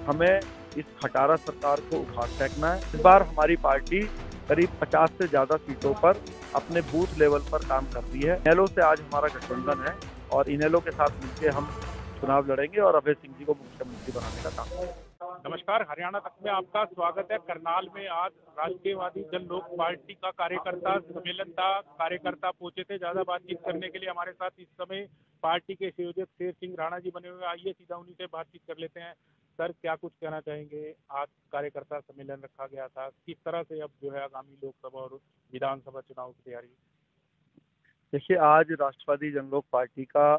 हमें इस खटारा सरकार को उखाड़ फेंकना है। इस बार हमारी पार्टी करीब 50 से ज्यादा सीटों पर अपने बूथ लेवल पर काम कर रही है। इनेलो से आज हमारा गठबंधन है और इनेलो के साथ मिलकर हम चुनाव लड़ेंगे और अभय सिंह जी को मुख्यमंत्री बनाने का काम करेंगे। नमस्कार, हरियाणा तक में आपका स्वागत है। करनाल में आज राष्ट्रीयवादी जन लोक पार्टी का कार्यकर्ता सम्मेलन था। कार्यकर्ता पहुंचे थे ज्यादा बातचीत करने के लिए। हमारे साथ इस समय पार्टी के संयोजक शेर सिंह राणा जी बने हुए। आइए सीधा उन्हीं से बातचीत कर लेते हैं। सर, क्या कुछ कहना चाहेंगे? आज कार्यकर्ता सम्मेलन रखा गया था, किस तरह से अब जो है आगामी लोकसभा और विधानसभा चुनाव की तैयारी? देखिए, आज राष्ट्रवादी जन लोक पार्टी का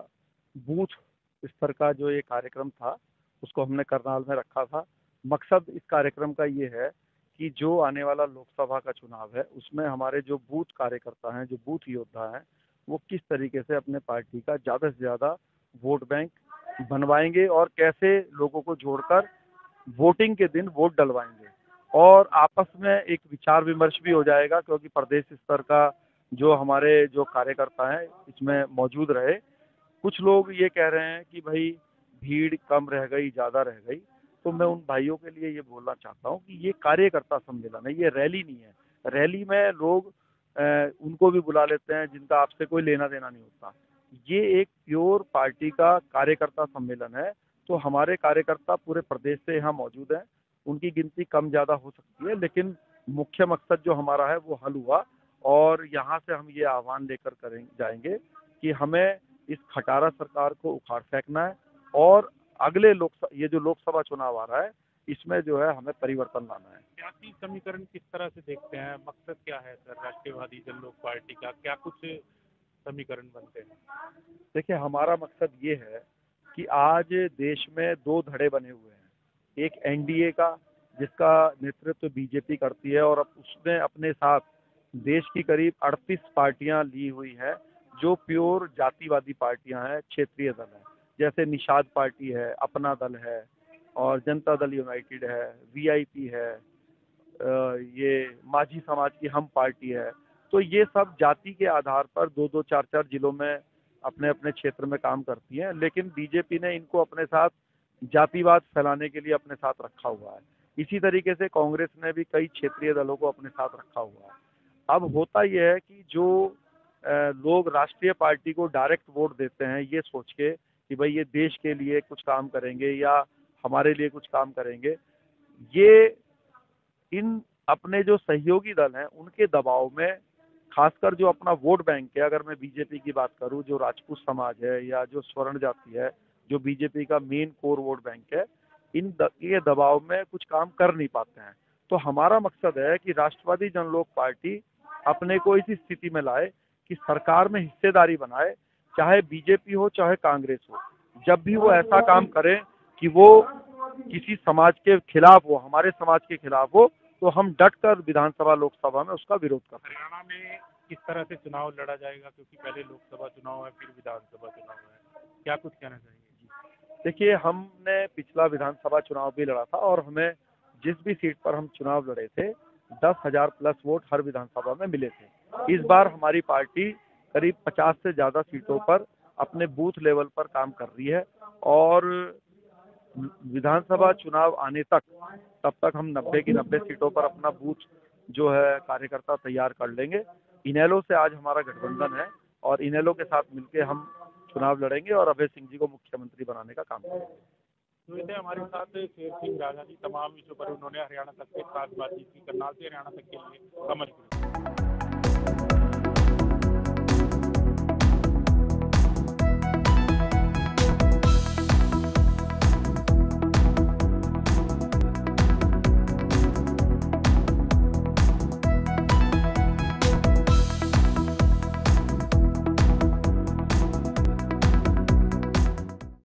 बूथ स्तर का जो ये कार्यक्रम था उसको हमने करनाल में रखा था। मकसद इस कार्यक्रम का ये है कि जो आने वाला लोकसभा का चुनाव है उसमें हमारे जो बूथ कार्यकर्ता हैं, जो बूथ योद्धा हैं, वो किस तरीके से अपने पार्टी का ज़्यादा से ज़्यादा वोट बैंक बनवाएंगे और कैसे लोगों को जोड़कर वोटिंग के दिन वोट डलवाएंगे। और आपस में एक विचार विमर्श भी हो जाएगा, क्योंकि प्रदेश स्तर का जो हमारे जो कार्यकर्ता हैं इसमें मौजूद रहे। कुछ लोग ये कह रहे हैं कि भाई भीड़ कम रह गई, ज़्यादा रह गई। तो मैं उन भाइयों के लिए ये बोलना चाहता हूँ कि ये कार्यकर्ता सम्मेलन है, ये रैली नहीं है। रैली में लोग उनको भी बुला लेते हैं जिनका आपसे कोई लेना देना नहीं होता। ये एक प्योर पार्टी का कार्यकर्ता सम्मेलन है। तो हमारे कार्यकर्ता पूरे प्रदेश से यहाँ मौजूद हैं। उनकी गिनती कम ज़्यादा हो सकती है, लेकिन मुख्य मकसद जो हमारा है वो हल हुआ। और यहाँ से हम ये आह्वान लेकर जाएंगे कि हमें इस खटारा सरकार को उखाड़ फेंकना है और अगले ये जो लोकसभा चुनाव आ रहा है इसमें जो है हमें परिवर्तन लाना है। सियासी समीकरण किस तरह से देखते हैं? मकसद क्या है सर राष्ट्रीयवादी जन लोक पार्टी का? क्या कुछ समीकरण बनते हैं? देखिए, हमारा मकसद ये है कि आज देश में दो धड़े बने हुए हैं। एक एनडीए का, जिसका नेतृत्व बीजेपी करती है, और अब उसने अपने साथ देश की करीब 38 पार्टियां ली हुई हैं जो प्योर जातिवादी पार्टियां हैं, क्षेत्रीय दल हैं। जैसे निषाद पार्टी है, अपना दल है और जनता दल यूनाइटेड है, वीआईपी है, ये माझी समाज की हम पार्टी है। तो ये सब जाति के आधार पर दो दो चार चार जिलों में अपने अपने क्षेत्र में काम करती हैं, लेकिन बीजेपी ने इनको अपने साथ जातिवाद फैलाने के लिए अपने साथ रखा हुआ है। इसी तरीके से कांग्रेस ने भी कई क्षेत्रीय दलों को अपने साथ रखा हुआ है। अब होता यह है कि जो लोग राष्ट्रीय पार्टी को डायरेक्ट वोट देते हैं ये सोच के कि भाई ये देश के लिए कुछ काम करेंगे या हमारे लिए कुछ काम करेंगे, ये इन अपने जो सहयोगी दल हैं उनके दबाव में, खासकर जो अपना वोट बैंक है, अगर मैं बीजेपी की बात करूं, जो राजपूत समाज है या जो स्वर्ण जाति है, जो बीजेपी का मेन कोर वोट बैंक है, ये दबाव में कुछ काम कर नहीं पाते हैं। तो हमारा मकसद है कि राष्ट्रवादी जन लोक पार्टी अपने को इस स्थिति में लाए कि सरकार में हिस्सेदारी बनाए, चाहे बीजेपी हो चाहे कांग्रेस हो। जब भी वो ऐसा काम करे कि वो किसी समाज के खिलाफ हो, हमारे समाज के खिलाफ हो, तो हम डटकर विधानसभा लोकसभा में उसका विरोध करते हैं। हरियाणा में किस तरह से चुनाव लड़ा जाएगा, क्योंकि पहले लोकसभा चुनाव है फिर विधानसभा चुनाव है, क्या कुछ कहना चाहेंगे? देखिए, हमने पिछला विधानसभा चुनाव भी लड़ा था और हमें जिस भी सीट पर हम चुनाव लड़े थे 10,000 प्लस वोट हर विधानसभा में मिले थे। इस बार हमारी पार्टी करीब 50 से ज्यादा सीटों पर अपने बूथ लेवल पर काम कर रही है और विधानसभा चुनाव आने तक, तब तक हम 90 की 90 सीटों पर अपना बूथ जो है कार्यकर्ता तैयार कर लेंगे। इनेलो से आज हमारा गठबंधन है और इनेलो के साथ मिलकर हम चुनाव लड़ेंगे और अभय सिंह जी को मुख्यमंत्री बनाने का काम करेंगे। तो इसे हमारे साथ शेर सिंह राणा जी तमाम विषयों पर उन्होंने हरियाणा तक के साथ बातचीत की। करनाल से हरियाणा तक के लिए कमल।